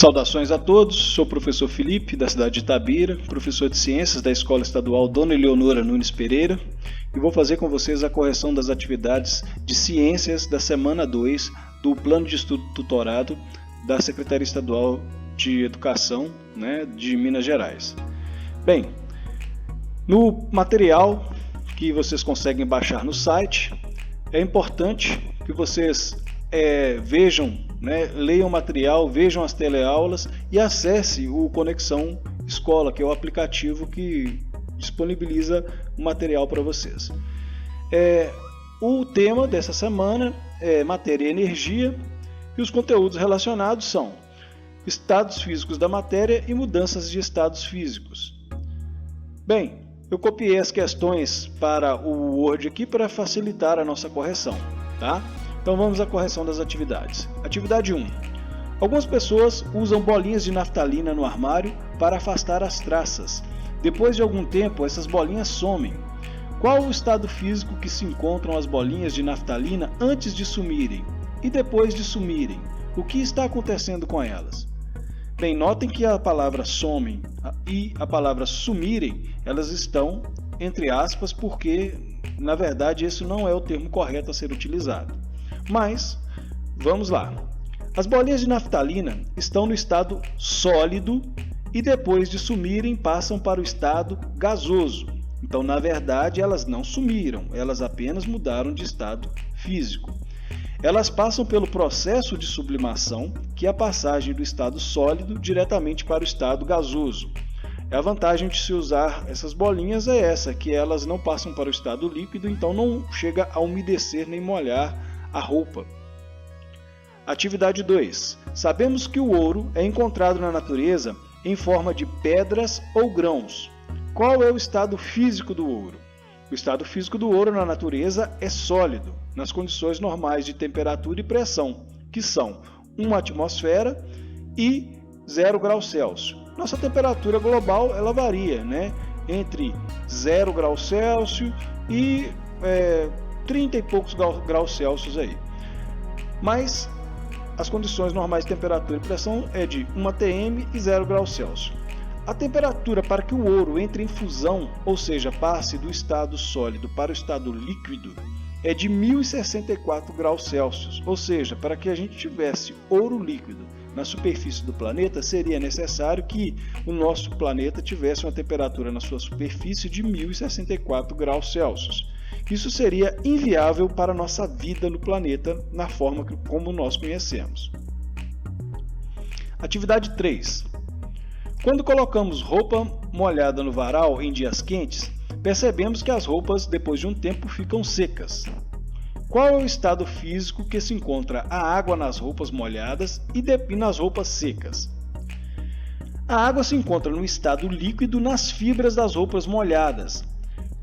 Saudações a todos, sou o professor Felipe, da cidade de Itabira, professor de Ciências da Escola Estadual Dona Eleonora Nunes Pereira, e vou fazer com vocês a correção das atividades de Ciências da semana 2 do Plano de Estudo Tutorado da Secretaria Estadual de Educação, de Minas Gerais. Bem, no material que vocês conseguem baixar no site, é importante que vocês vejam, leiam o material, vejam as teleaulas e acesse o Conexão Escola, que é o aplicativo que disponibiliza o material para vocês. O tema dessa semana é matéria e energia, e os conteúdos relacionados são estados físicos da matéria e mudanças de estados físicos. Bem, eu copiei as questões para o Word aqui para facilitar a nossa correção, tá? Então vamos à correção das atividades. Atividade 1. Algumas pessoas usam bolinhas de naftalina no armário para afastar as traças. Depois de algum tempo, essas bolinhas somem. Qual o estado físico que se encontram as bolinhas de naftalina antes de sumirem? E depois de sumirem? O que está acontecendo com elas? Bem, notem que a palavra somem e a palavra sumirem, elas estão entre aspas porque, na verdade, esse não é o termo correto a ser utilizado. Mas, vamos lá. As bolinhas de naftalina estão no estado sólido e depois de sumirem passam para o estado gasoso. Então, na verdade, elas não sumiram, elas apenas mudaram de estado físico. Elas passam pelo processo de sublimação, que é a passagem do estado sólido diretamente para o estado gasoso. A vantagem de se usar essas bolinhas é essa, que elas não passam para o estado líquido, então não chega a umedecer nem molhar a roupa. Atividade 2. Sabemos que o ouro é encontrado na natureza em forma de pedras ou grãos. Qual é o estado físico do ouro? O estado físico do ouro na natureza é sólido, nas condições normais de temperatura e pressão, que são 1 atmosfera e 0 graus Celsius. Nossa temperatura global ela varia, entre 0 graus Celsius e 30 e poucos graus Celsius aí. Mas as condições normais de temperatura e pressão é de 1 atm e 0 graus Celsius. A temperatura para que o ouro entre em fusão, ou seja, passe do estado sólido para o estado líquido, é de 1064 graus Celsius. Ou seja, para que a gente tivesse ouro líquido na superfície do planeta, seria necessário que o nosso planeta tivesse uma temperatura na sua superfície de 1064 graus Celsius. Isso seria inviável para a nossa vida no planeta na forma como nós conhecemos. Atividade 3. Quando colocamos roupa molhada no varal em dias quentes, percebemos que as roupas, depois de um tempo, ficam secas. Qual é o estado físico que se encontra a água nas roupas molhadas e nas roupas secas? A água se encontra no estado líquido nas fibras das roupas molhadas.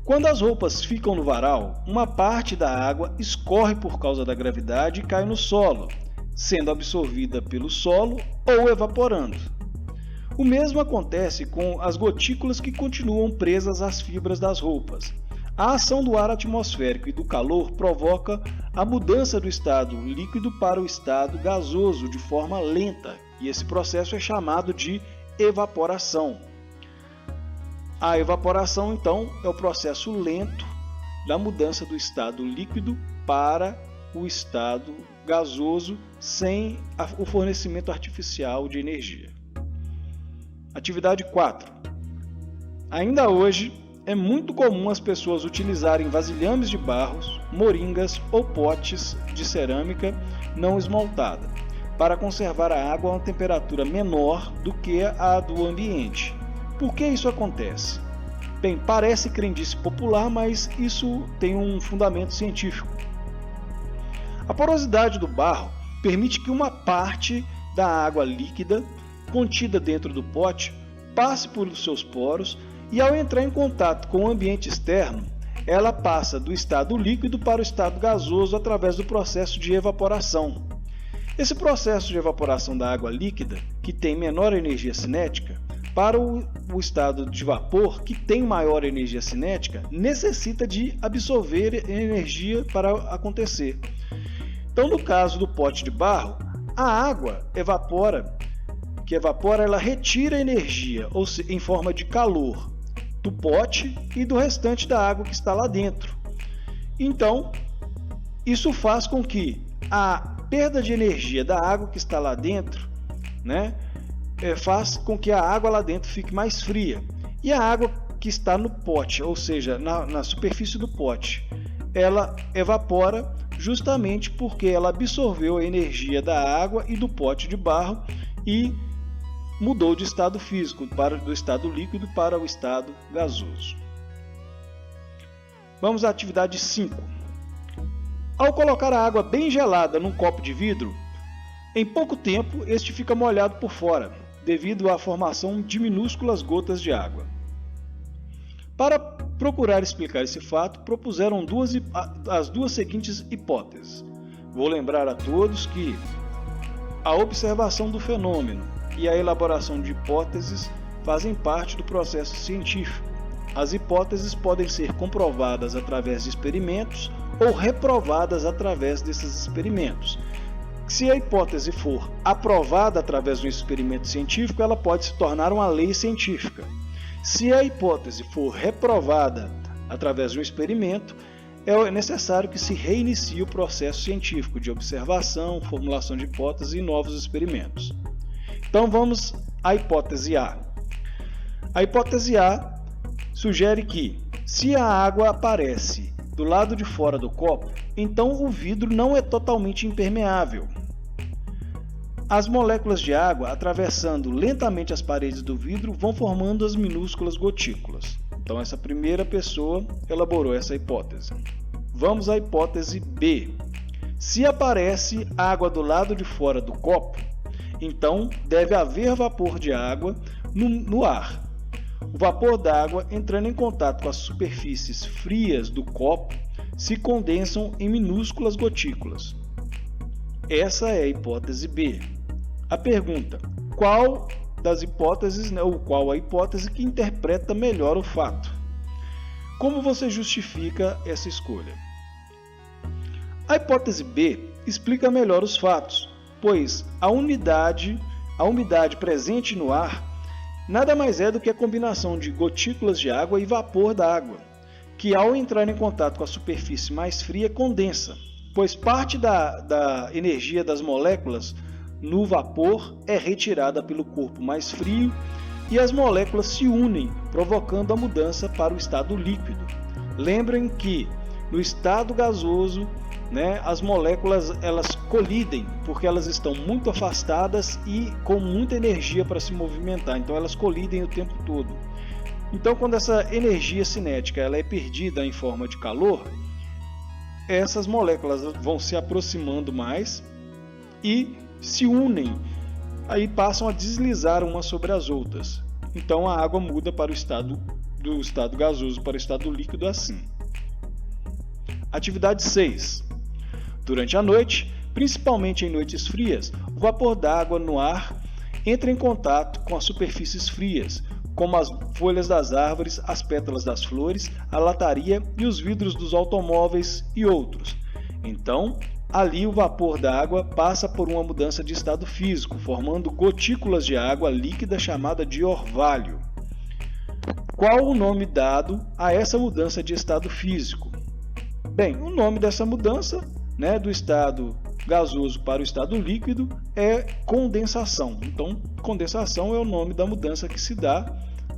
Quando as roupas ficam no varal, uma parte da água escorre por causa da gravidade e cai no solo, sendo absorvida pelo solo ou evaporando. O mesmo acontece com as gotículas que continuam presas às fibras das roupas. A ação do ar atmosférico e do calor provoca a mudança do estado líquido para o estado gasoso de forma lenta, e esse processo é chamado de evaporação. A evaporação, então, é o processo lento da mudança do estado líquido para o estado gasoso sem o fornecimento artificial de energia. Atividade 4. Ainda hoje, é muito comum as pessoas utilizarem vasilhames de barros, moringas ou potes de cerâmica não esmaltada para conservar a água a uma temperatura menor do que a do ambiente. Por que isso acontece? Bem, parece crendice popular, mas isso tem um fundamento científico. A porosidade do barro permite que uma parte da água líquida contida dentro do pote passe por seus poros e, ao entrar em contato com o ambiente externo, ela passa do estado líquido para o estado gasoso através do processo de evaporação. Esse processo de evaporação da água líquida, que tem menor energia cinética, para o estado de vapor, que tem maior energia cinética, necessita de absorver energia para acontecer. Então, no caso do pote de barro, a água evapora, que evapora, ela retira energia, ou seja, em forma de calor, do pote e do restante da água que está lá dentro. Então, isso faz com que a perda de energia da água que está lá dentro, né, faz com que a água lá dentro fique mais fria. E a água que está no pote, ou seja, na superfície do pote, ela evapora justamente porque ela absorveu a energia da água e do pote de barro e mudou de estado físico, do estado líquido para o estado gasoso. Vamos à atividade 5. Ao colocar a água bem gelada num copo de vidro, em pouco tempo este fica molhado por fora, devido à formação de minúsculas gotas de água. Para procurar explicar esse fato, propuseram as duas seguintes hipóteses. Vou lembrar a todos que a observação do fenômeno e a elaboração de hipóteses fazem parte do processo científico. As hipóteses podem ser comprovadas através de experimentos ou reprovadas através desses experimentos. Se a hipótese for aprovada através de um experimento científico, ela pode se tornar uma lei científica. Se a hipótese for reprovada através de um experimento, é necessário que se reinicie o processo científico de observação, formulação de hipóteses e novos experimentos. Então vamos à hipótese A. A hipótese A sugere que, se a água aparece do lado de fora do copo, então o vidro não é totalmente impermeável. As moléculas de água, atravessando lentamente as paredes do vidro, vão formando as minúsculas gotículas. Então essa primeira pessoa elaborou essa hipótese. Vamos à hipótese B. Se aparece água do lado de fora do copo, então deve haver vapor de água no ar. O vapor d'água, entrando em contato com as superfícies frias do copo, se condensam em minúsculas gotículas. Essa é a hipótese B. A pergunta: qual das hipóteses, ou qual a hipótese que interpreta melhor o fato? Como você justifica essa escolha? A hipótese B explica melhor os fatos, pois a umidade presente no ar nada mais é do que a combinação de gotículas de água e vapor da água, que ao entrar em contato com a superfície mais fria condensa, pois parte da energia das moléculas no vapor é retirada pelo corpo mais frio e as moléculas se unem, provocando a mudança para o estado líquido. Lembrem que no estado gasoso, as moléculas elas colidem porque elas estão muito afastadas e com muita energia para se movimentar, então elas colidem o tempo todo. Então, quando essa energia cinética ela é perdida em forma de calor, essas moléculas vão se aproximando mais e se unem, aí passam a deslizar umas sobre as outras. Então a água muda para do estado gasoso para o estado líquido assim. Atividade 6. Durante a noite, principalmente em noites frias, o vapor d'água no ar entra em contato com as superfícies frias, como as folhas das árvores, as pétalas das flores, a lataria e os vidros dos automóveis e outros. Então, ali o vapor d'água passa por uma mudança de estado físico, formando gotículas de água líquida chamada de orvalho. Qual o nome dado a essa mudança de estado físico? Bem, o nome dessa mudança, do estado gasoso para o estado líquido é condensação. Então, condensação é o nome da mudança que se dá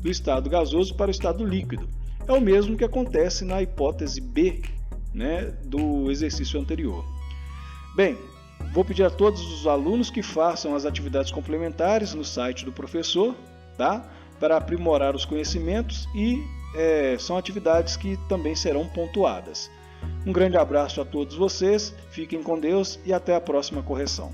do estado gasoso para o estado líquido. É o mesmo que acontece na hipótese B, do exercício anterior. Bem, vou pedir a todos os alunos que façam as atividades complementares no site do professor, tá? Para aprimorar os conhecimentos e são atividades que também serão pontuadas. Um grande abraço a todos vocês, fiquem com Deus e até a próxima correção.